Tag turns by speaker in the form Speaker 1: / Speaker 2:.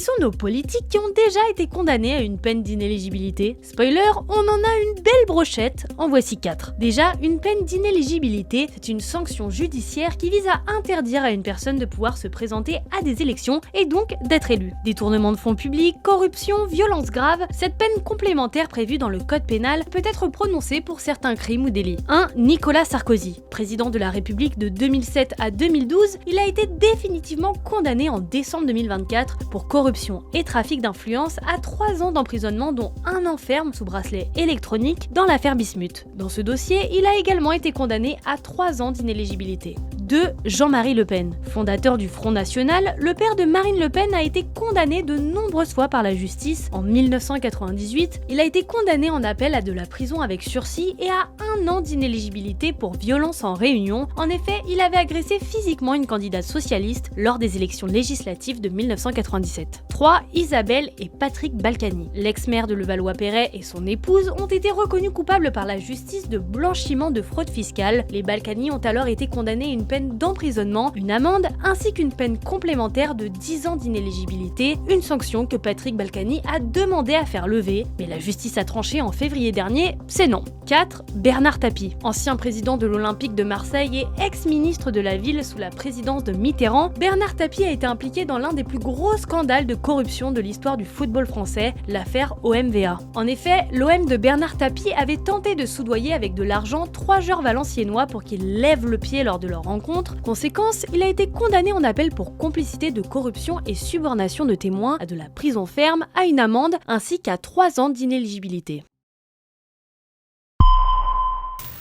Speaker 1: Qui sont nos politiques qui ont déjà été condamnés à une peine d'inéligibilité? Spoiler, on en a une belle brochette, en voici 4. Déjà, une peine d'inéligibilité, c'est une sanction judiciaire qui vise à interdire à une personne de pouvoir se présenter à des élections et donc d'être élue. Détournement de fonds publics, corruption, violences graves, cette peine complémentaire prévue dans le code pénal peut être prononcée pour certains crimes ou délits. 1. Nicolas Sarkozy. Président de la République de 2007 à 2012, il a été définitivement condamné en décembre 2024 pour corruption et trafic d'influence à 3 ans d'emprisonnement dont 1 an ferme sous bracelet électronique dans l'affaire Bismuth. Dans ce dossier, il a également été condamné à 3 ans d'inéligibilité. 2. Jean-Marie Le Pen. Fondateur du Front National, le père de Marine Le Pen a été condamné de nombreuses fois par la justice. En 1998, il a été condamné en appel à de la prison avec sursis et à 1 an d'inéligibilité pour violence en réunion. En effet, il avait agressé physiquement une candidate socialiste lors des élections législatives de 1997. 3. Isabelle et Patrick Balkany. L'ex-maire de Levallois-Perret et son épouse ont été reconnus coupables par la justice de blanchiment de fraude fiscale. Les Balkany ont alors été condamnés à une peine d'emprisonnement, une amende ainsi qu'une peine complémentaire de 10 ans d'inéligibilité, une sanction que Patrick Balkany a demandé à faire lever, mais la justice a tranché en février dernier, c'est non. 4. Bernard Tapie. Ancien président de l'Olympique de Marseille et ex-ministre de la ville sous la présidence de Mitterrand, Bernard Tapie a été impliqué dans l'un des plus gros scandales de corruption de l'histoire du football français, l'affaire OMVA. En effet, l'OM de Bernard Tapie avait tenté de soudoyer avec de l'argent 3 joueurs valenciennois pour qu'ils lèvent le pied lors de leur rencontre. Conséquence, il a été condamné en appel pour complicité de corruption et subornation de témoins à de la prison ferme, à une amende ainsi qu'à 3 ans d'inéligibilité.